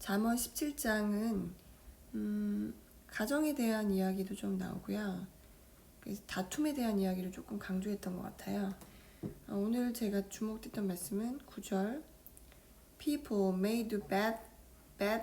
잠언 17장은 가정에 대한 이야기도 좀 나오고요. 그래서 다툼에 대한 이야기를 조금 강조했던 것 같아요. 오늘 제가 주목됐던 말씀은 9절 People may do bad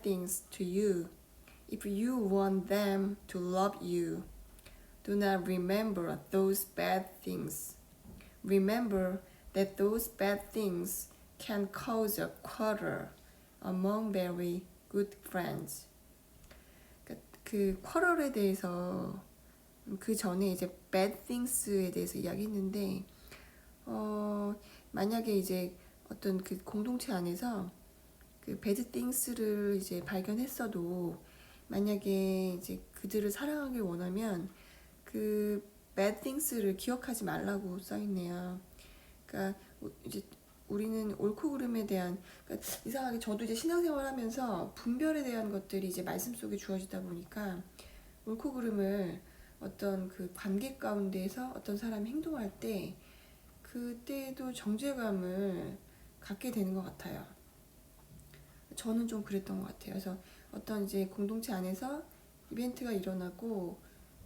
things to you if you want them to love you. Do not remember those bad things. Remember that those bad things can cause a quarrel among very good friends. 그 quarrel에 대해서 그 전에 이제 bad things에 대해서 이야기했는데 만약에 이제 어떤 그 공동체 안에서 그 bad things를 이제 발견했어도 만약에 이제 그들을 사랑하길 원하면 그 bad things를 기억하지 말라고 써있네요. 그러니까 이제 우리는 옳고 그름에 대한, 그러니까 이상하게 저도 이제 신앙생활 하면서 분별에 대한 것들이 이제 말씀 속에 주어지다 보니까 옳고 그름을 어떤 그 관계 가운데에서 어떤 사람이 행동할 때 그때도 정죄감을 갖게 되는 것 같아요. 저는 좀 그랬던 것 같아요. 그래서 어떤 이제 공동체 안에서 이벤트가 일어나고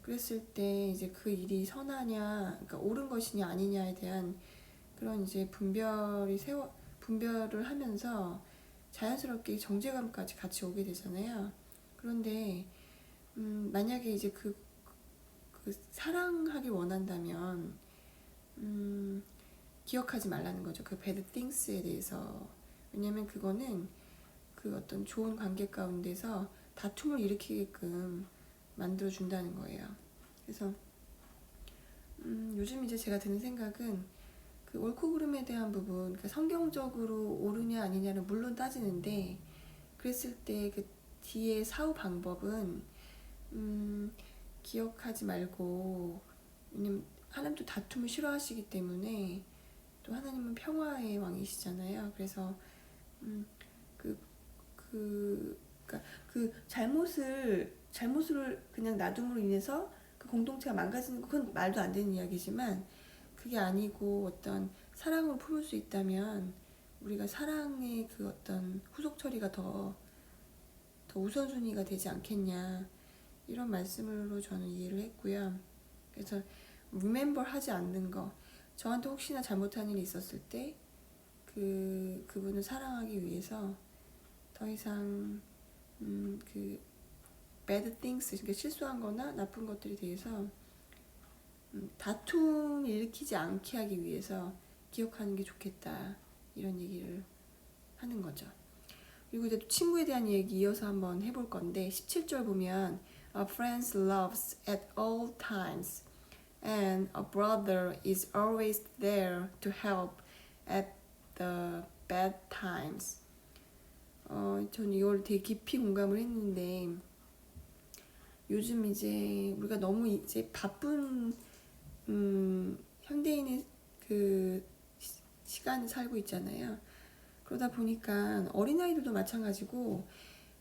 그랬을 때 이제 그 일이 선하냐, 그러니까 옳은 것이냐 아니냐에 대한 그런 이제 분별을 하면서 자연스럽게 정죄감까지 같이 오게 되잖아요. 그런데 만약에 이제 그 사랑하길 원한다면 기억하지 말라는 거죠. 그 bad things에 대해서. 왜냐면 그거는 그 어떤 좋은 관계 가운데서 다툼을 일으키게끔 만들어준다는 거예요. 그래서 요즘 이제 제가 드는 생각은 그 옳고 그름에 대한 부분, 그러니까 성경적으로 옳으냐 아니냐는 물론 따지는데 그랬을 때 그 뒤에 사후 방법은 기억하지 말고, 왜냐면 하나님도 다툼을 싫어하시기 때문에 또 하나님은 평화의 왕이시잖아요. 그래서 그러니까 그 잘못을 그냥 놔둠으로 인해서 그 공동체가 망가지는 거, 그건 말도 안 되는 이야기지만 그게 아니고 어떤 사랑으로 품을 수 있다면 우리가 사랑의 그 어떤 후속 처리가 더 우선순위가 되지 않겠냐, 이런 말씀으로 저는 이해를 했고요. 그래서 remember 하지 않는 거, 저한테 혹시나 잘못한 일이 있었을 때 그분을 사랑하기 위해서 더 이상 그 bad things, 그러니까 실수한 거나 나쁜 것들에 대해서 다툼을 일으키지 않게 하기 위해서 기억하는 게 좋겠다, 이런 얘기를 하는 거죠. 그리고 이제 또 친구에 대한 얘기 이어서 한번 해볼 건데 17절 보면 A friend loves at all times and a brother is always there to help at the bad times. 전 이걸 되게 깊이 공감을 했는데 요즘 이제 우리가 너무 이제 바쁜 현대인의 그 시간을 살고 있잖아요. 그러다 보니까 어린아이들도 마찬가지고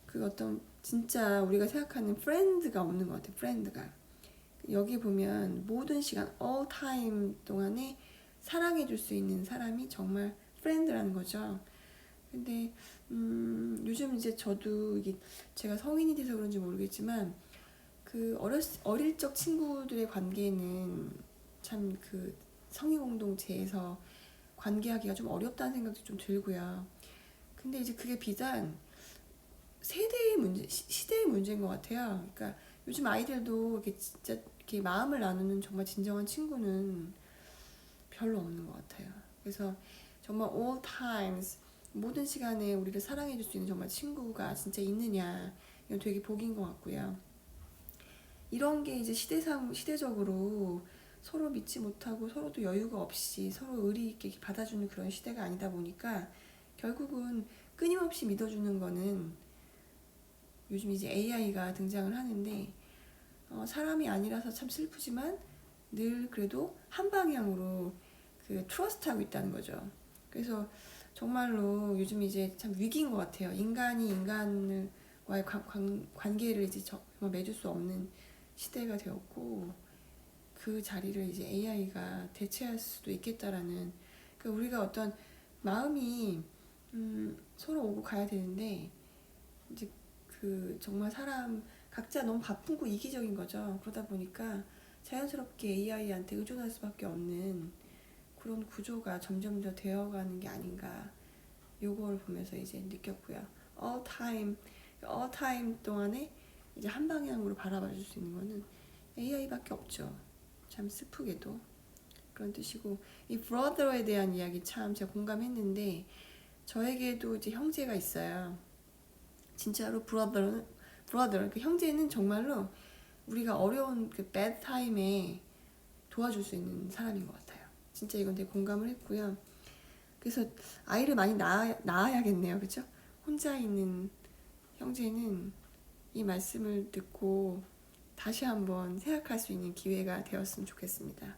그 어떤 진짜 우리가 생각하는 프렌드가 없는 것 같아요. 프렌드가. 여기 보면 모든 시간 all time 동안에 사랑해줄 수 있는 사람이 정말 프렌드라는 거죠. 근데 요즘 이제 저도 이게 제가 성인이 돼서 그런지 모르겠지만 그 어릴 적 친구들의 관계는 참 그 성인 공동체에서 관계하기가 좀 어렵다는 생각도 좀 들고요. 근데 이제 그게 비단 세대의 문제, 시대의 문제인 것 같아요. 그러니까 요즘 아이들도 이렇게 진짜 이렇게 마음을 나누는 정말 진정한 친구는 별로 없는 것 같아요. 그래서 정말 all times, 모든 시간에 우리를 사랑해줄 수 있는 정말 친구가 진짜 있느냐, 이건 되게 복인 것 같고요. 이런 게 이제 시대적으로 서로 믿지 못하고 서로도 여유가 없이 서로 의리 있게 받아주는 그런 시대가 아니다 보니까 결국은 끊임없이 믿어주는 거는 요즘 이제 AI가 등장을 하는데 사람이 아니라서 참 슬프지만 늘 그래도 한 방향으로 그 트러스트하고 있다는 거죠. 그래서 정말로 요즘 이제 참 위기인 것 같아요. 인간이 인간과의 관계를 이제 정말 맺을 수 없는 시대가 되었고 그 자리를 이제 AI가 대체할 수도 있겠다라는, 그러니까 우리가 어떤 마음이 서로 오고 가야 되는데 이제 그 정말 사람 각자 너무 바쁘고 이기적인 거죠. 그러다 보니까 자연스럽게 AI한테 의존할 수밖에 없는 그런 구조가 점점 더 되어가는 게 아닌가. 요걸 보면서 이제 느꼈고요. all time 동안에 이제 한 방향으로 바라봐 줄 수 있는 거는 AI밖에 없죠. 참 슬프게도 그런 뜻이고, 이 brother에 대한 이야기 참 제가 공감했는데, 저에게도 이제 형제가 있어요. 진짜로 brother, 그 형제는 정말로 우리가 어려운 그 bad time에 도와줄 수 있는 사람인 것 같아요. 진짜 이건 되게 공감을 했고요. 그래서 아이를 많이 낳아야겠네요. 그죠? 혼자 있는 형제는 이 말씀을 듣고 다시 한번 생각할 수 있는 기회가 되었으면 좋겠습니다.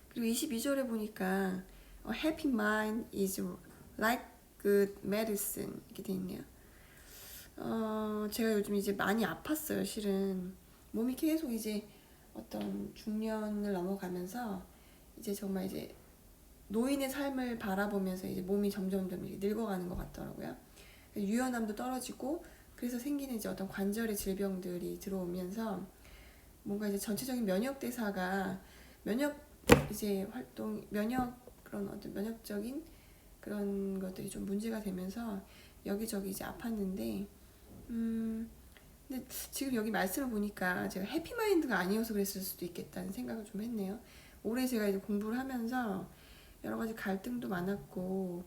그리고 22절에 보니까 A happy mind is like good medicine 이렇게 돼 있네요. 제가 요즘 이제 많이 아팠어요. 실은 몸이 계속 이제 어떤 중년을 넘어가면서 이제 정말 이제 노인의 삶을 바라보면서 이제 몸이 점점점 늙어가는 것 같더라고요. 유연함도 떨어지고, 그래서 생기는 이제 어떤 관절의 질병들이 들어오면서 뭔가 이제 전체적인 면역 대사가 면역 이제 활동 면역 그런 어떤 면역적인 그런 것들이 좀 문제가 되면서 여기저기 이제 아팠는데, 근데 지금 여기 말씀을 보니까 제가 해피마인드가 아니어서 그랬을 수도 있겠다는 생각을 좀 했네요. 올해 제가 이제 공부를 하면서 여러 가지 갈등도 많았고,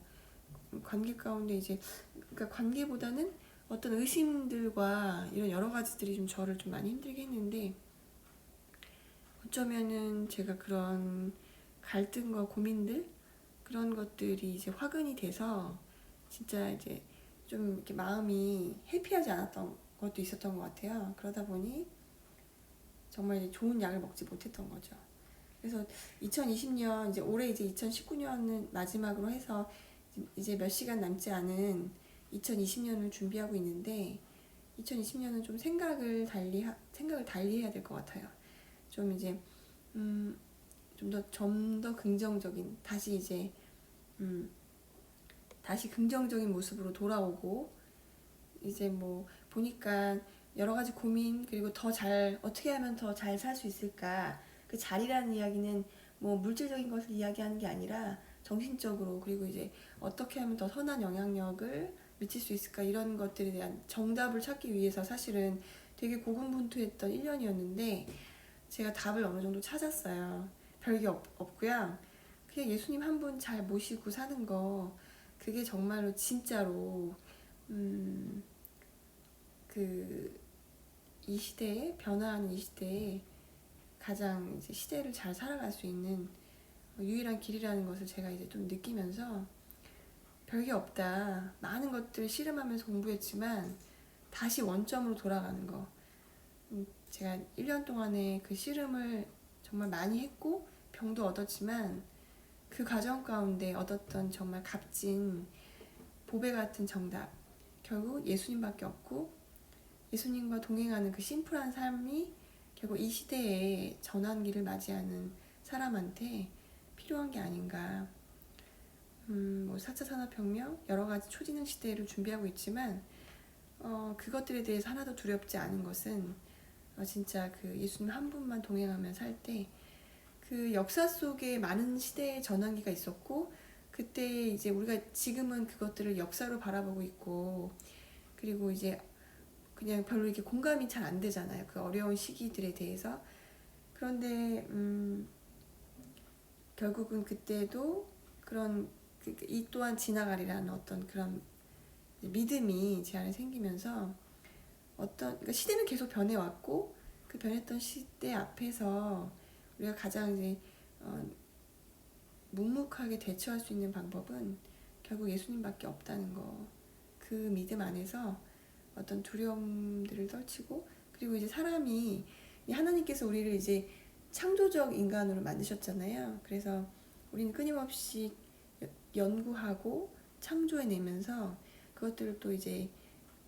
관계 가운데 이제, 그러니까 관계보다는 어떤 의심들과 이런 여러 가지들이 좀 저를 좀 많이 힘들게 했는데, 어쩌면은 제가 그런 갈등과 고민들, 그런 것들이 이제 화근이 돼서 진짜 이제 좀 이렇게 마음이 해피하지 않았던 것도 있었던 것 같아요. 그러다 보니 정말 이제 좋은 약을 먹지 못했던 거죠. 그래서 2020년, 이제 올해 이제 2019년은 마지막으로 해서 이제 몇 시간 남지 않은 2020년을 준비하고 있는데, 2020년은 좀 생각을 달리 해야 될 것 같아요. 좀 이제 좀 더 긍정적인, 다시 이제 다시 긍정적인 모습으로 돌아오고, 이제 뭐 보니까 여러 가지 고민, 그리고 더 잘 어떻게 하면 더 잘 살 수 있을까, 그 자리라는 이야기는 뭐 물질적인 것을 이야기하는 게 아니라 정신적으로, 그리고 이제 어떻게 하면 더 선한 영향력을 미칠 수 있을까, 이런 것들에 대한 정답을 찾기 위해서 사실은 되게 고군분투했던 1년이었는데 제가 답을 어느 정도 찾았어요. 별게 없고요. 그냥 예수님 한 분 잘 모시고 사는 거, 그게 정말로 진짜로 그 이 시대에, 변화하는 이 시대에 가장 이제 시대를 잘 살아갈 수 있는 유일한 길이라는 것을 제가 이제 좀 느끼면서, 별게 없다, 많은 것들 씨름하면서 공부했지만 다시 원점으로 돌아가는 거, 제가 1년 동안에 그 씨름을 정말 많이 했고 병도 얻었지만, 그 과정 가운데 얻었던 정말 값진 보배 같은 정답, 결국 예수님밖에 없고, 예수님과 동행하는 그 심플한 삶이 결국 이 시대의 전환기를 맞이하는 사람한테 필요한 게 아닌가. 뭐 4차 산업혁명, 여러 가지 초진행 시대를 준비하고 있지만, 그것들에 대해서 하나도 두렵지 않은 것은, 진짜 그 예수님 한 분만 동행하며 살 때, 그 역사 속에 많은 시대의 전환기가 있었고, 그때 이제 우리가 지금은 그것들을 역사로 바라보고 있고, 그리고 이제 그냥 별로 이렇게 공감이 잘 안 되잖아요. 그 어려운 시기들에 대해서. 그런데 결국은 그때도 그런 이 또한 지나가리라는 어떤 그런 믿음이 제 안에 생기면서, 그러니까 시대는 계속 변해왔고, 그 변했던 시대 앞에서 우리가 가장 이제 묵묵하게 대처할 수 있는 방법은 결국 예수님밖에 없다는 거. 그 믿음 안에서 어떤 두려움들을 떨치고, 그리고 이제 사람이, 하나님께서 우리를 이제 창조적 인간으로 만드셨잖아요. 그래서 우리는 끊임없이 연구하고 창조해내면서, 그것들을 또 이제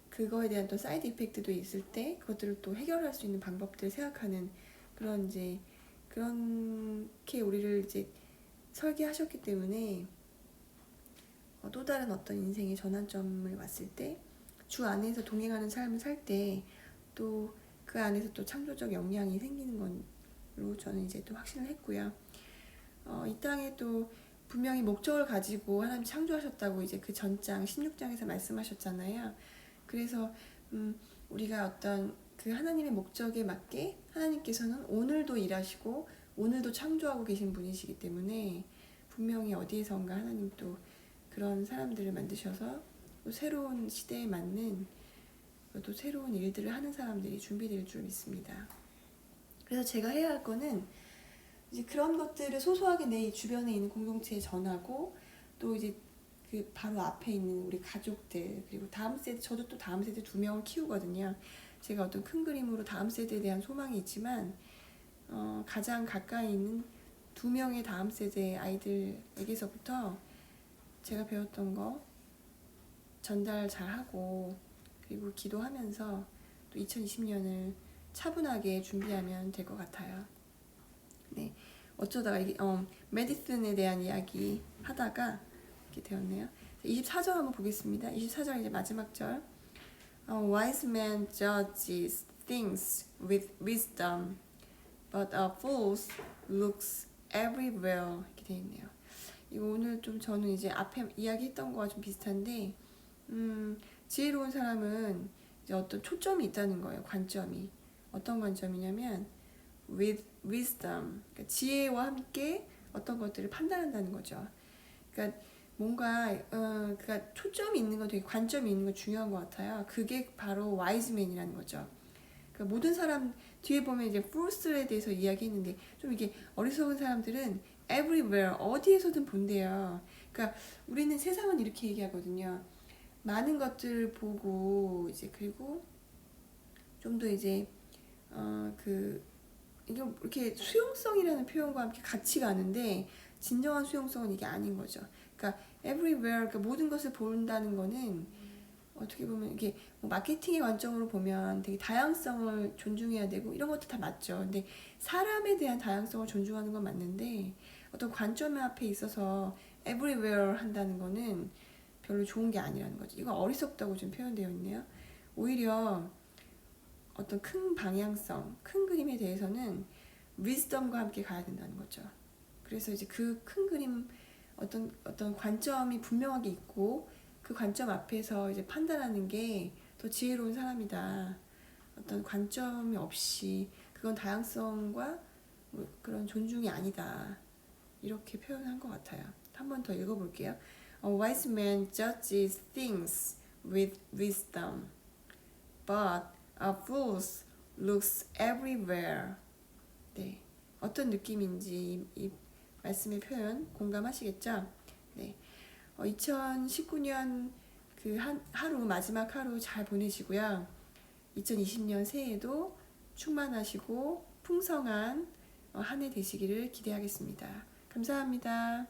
그거에 대한 또 사이드 이펙트도 있을 때 그것들을 또 해결할 수 있는 방법들을 생각하는, 그런 이제 그렇게 우리를 이제 설계하셨기 때문에, 또 다른 어떤 인생의 전환점을 왔을 때 주 안에서 동행하는 삶을 살 때 또 그 안에서 또 창조적 역량이 생기는 걸로 저는 이제 또 확신을 했고요. 이 땅에 또 분명히 목적을 가지고 하나님 창조하셨다고 이제 그 전장 16장에서 말씀하셨잖아요. 그래서 우리가 어떤 그 하나님의 목적에 맞게 하나님께서는 오늘도 일하시고 오늘도 창조하고 계신 분이시기 때문에 분명히 어디에선가 하나님 또 그런 사람들을 만드셔서 또 새로운 시대에 맞는 또 새로운 일들을 하는 사람들이 준비될 줄 믿습니다. 그래서 제가 해야 할 거는 이제 그런 것들을 소소하게 내 주변에 있는 공동체에 전하고 또 이제 그 바로 앞에 있는 우리 가족들 그리고 다음 세대, 저도 또 다음 세대 2명을 키우거든요. 제가 어떤 큰 그림으로 다음 세대에 대한 소망이 있지만 가장 가까이 있는 2명의 다음 세대 아이들에게서부터 제가 배웠던 거 전달 잘하고 그리고 기도하면서 또 2020년을 차분하게 준비하면 될 것 같아요. 네, 어쩌다가 이게 메디슨에 대한 이야기 하다가 이렇게 되었네요. 24절 한번 보겠습니다. 24절 이제 마지막 절. Wise man judges things with wisdom, but a fool looks everywhere. 이렇게 되어 있네요. 이거 오늘 좀 저는 이제 앞에 이야기했던 거와 좀 비슷한데, 지혜로운 사람은 이제 어떤 초점이 있다는 거예요. 관점이 어떤 관점이냐면 with wisdom, 그러니까 지혜와 함께 어떤 것들을 판단한다는 거죠. 그러니까 뭔가 그러니까 초점이 있는 거, 되게 관점이 있는 거 중요한 것 같아요. 그게 바로 wise man이라는 거죠. 그러니까 모든 사람 뒤에 보면 이제 fools에 대해서 이야기했는데 좀 이게 어리석은 사람들은 everywhere 어디에서든 본대요. 그러니까 우리는 세상은 이렇게 얘기하거든요. 많은 것들을 보고 이제 그리고 좀 더 이제 이게 이렇게 수용성이라는 표현과 함께 같이 가는데 진정한 수용성은 이게 아닌 거죠. 그러니까 everywhere, 그러니까 모든 것을 본다는 거는 어떻게 보면 이게 뭐 마케팅의 관점으로 보면 되게 다양성을 존중해야 되고 이런 것도 다 맞죠. 근데 사람에 대한 다양성을 존중하는 건 맞는데 어떤 관점 앞에 있어서 everywhere 한다는 거는 별로 좋은 게 아니라는 거죠. 이거 어리석다고 좀 표현되어 있네요. 오히려 어떤 큰 방향성, 큰 그림에 대해서는 wisdom과 함께 가야 된다는 거죠. 그래서 이제 그 큰 그림 어떤 관점이 분명하게 있고 그 관점 앞에서 이제 판단하는 게 더 지혜로운 사람이다. 어떤 관점이 없이 그건 다양성과 뭐 그런 존중이 아니다. 이렇게 표현한 것 같아요. 한 번 더 읽어볼게요. A wise man judges things with wisdom, but a fool looks everywhere. 네, 어떤 느낌인지 이 말씀의 표현 공감하시겠죠? 네, 2019년 그 하루 마지막 하루 잘 보내시고요. 2020년 새해도 충만하시고 풍성한 한 해 되시기를 기대하겠습니다. 감사합니다.